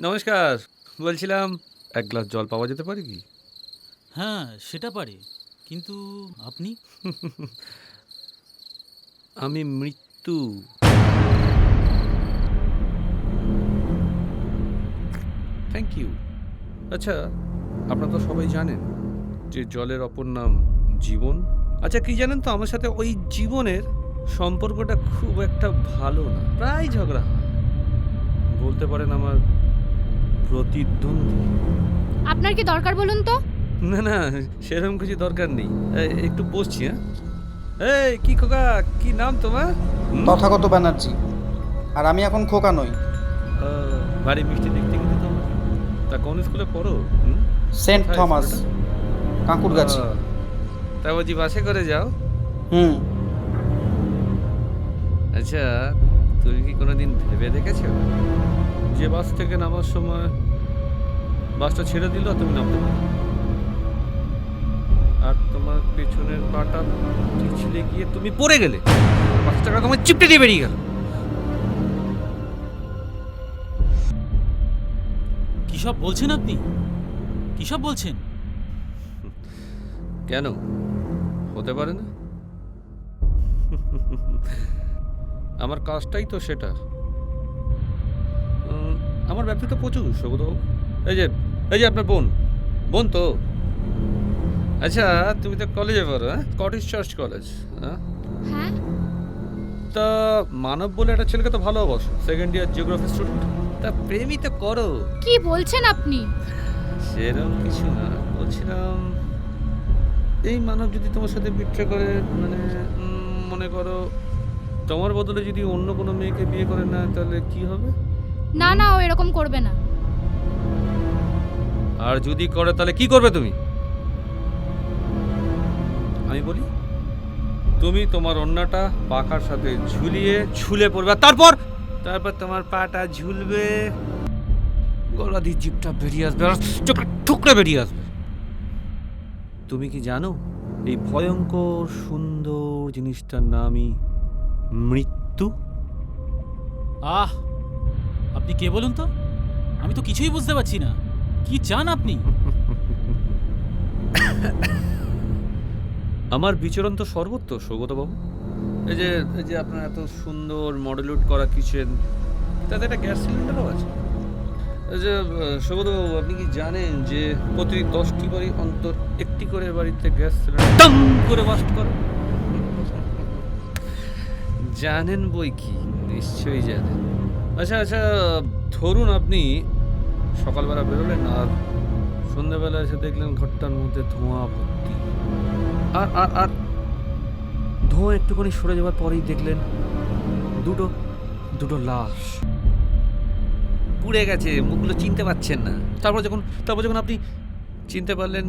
নমস্কার। বলছিলাম এক গ্লাস জল পাওয়া যেতে পারে কি? হ্যাঁ, সেটা পারি। কিন্তু আপনি? আমি মৃত্যু। Thank you. আচ্ছা, আপনারা তো সবাই জানেন যে জলের অপর নাম জীবন। আচ্ছা, কি জানেন তো আমার সাথে ওই জীবনের সম্পর্কটা খুব একটা ভালো না। প্রায় ঝগড়া হয়। বলতে পারেন আমার প্রতিদ্বন্দ্বী। আপনার কি দরকার বলুন তো? না, সেরকম কিছু দরকার নেই। একটু বসছি, হ্যাঁ? এই কি খোকা, কি নাম তোমার? হুম? তথাগত ব্যানার্জি। আর আমি এখন খোকা নই, বাড়ি মিষ্টি দেখতে কিন্তু তোমার। তা কোন স্কুলে পড়ো? হুম? সেন্ট কোথায় থমাস, স্কুলটা? কাঁকুরগাছি। তা বুঝি বাসে করে যাও? হুম। আচ্ছা, তুমি কি কোনোদিন ভেবে দেখেছো যে বাস থেকে নামার সময় বাসটা ছেড়ে দিল আর তুমি নামতে পারো, আর তোমার পেছনের পাটা পিছলে গিয়ে তুমি পড়ে গেলে, বাসটা তোমার চিপটে দিয়ে বেরিয়ে গেল। কী সব বলছেন আপনি? কী সব বলছেন? কেন, হতে পারে না? আমার কাজটাই তো সেটা। আমার ব্যক্তি তো প্রচুর সৌগতবাবু। এই যে এই যে আপনার বোন, বোন তো। আচ্ছা, তুমি তো কলেজে পড়ো, হ্যাঁ? স্কটিশ চার্চ কলেজ, হ্যাঁ? হ্যাঁ, তা মানব বলে একটা ছেলেকে তো ভালোবাসো, সেকেন্ড ইয়ার জিওগ্রাফি স্টুডেন্ট। তা প্রেমই তো করো। কি বলছেন আপনি? সেরকম কিছু না, বলছিলাম এই মানব যদি তোমার সাথে বিট্রে করে, মানে মনে করো তোমার বদলে যদি অন্য কোনো মেয়েকে বিয়ে করে না, তাহলে কি হবে? না না, ও এরকম করবে না। আর যদি করে তাহলে কি করবে তুমি? আমি বলি, তুমি তোমার অন্যটা পাখার সাথে ঝুলিয়ে ঝুলে পড়বে, আর তারপর তারপর তোমার পাটা ঝুলবে, গলা দিয়ে জিভটা বেরিয়ে আসবে আর চোখটা ঠুকরে বেরিয়ে আসবে। তুমি কি জানো এই ভয়ঙ্কর সুন্দর জিনিসটার নামই মৃত্যু? আহ! আপনি কে বলুন তো? আমি তো কিছুই বুঝতে পারছি না। কি চান আপনি? আমার বিচরণ তো সর্বত্র সৌগতবাবু। এই যে আপনার এত সুন্দর মডেলুট করা কিচেন, তাতে একটা গ্যাস সিলিন্ডারও আছে। এই যে সৌগতবাবু, আপনি কি জানেন যে প্রতি 10টি বাড়ি অন্তর একটি করে বাড়িতে গ্যাস সিলিন্ডার টাম করে বাস্ট করে? জানেন বই কি, নিশ্চয়ই জানেন। আচ্ছা আচ্ছা, ধরুন আপনি সকালবেলা বেরোলেন আর সন্ধ্যাবেলা এসে দেখলেন ঘরটার মধ্যে ধোঁয়া ভর্তি। আর আর আর ধোঁয়া একটুখানি সরে যাওয়ার পরেই দেখলেন দুটো দুটো লাশ পুড়ে গেছে, মুখগুলো চিনতে পারছেন না। তারপর যখন আপনি চিনতে পারলেন,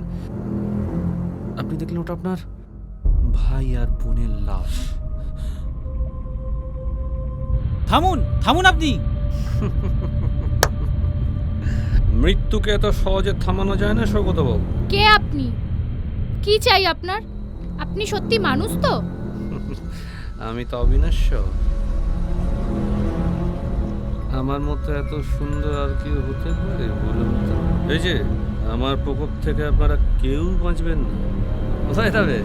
আপনি দেখলেন ওটা আপনার ভাই আর বোনের লাশ। থামুন! থামুন আপনি! মৃত্যুকে এত সহজে থামানো যায় না সৌগতবাবু। কে আপনি? কি চাই আপনার? আপনি সত্যি মানুষ তো? আমি তো অবিনশ্বর। আমার মতো এত সুন্দর আর কেউ হতে পারে বলুন তো? এই যে আমার প্রকোপ থেকে আপনারা কেউ বাঁচবেন না। কোথায় যাবে?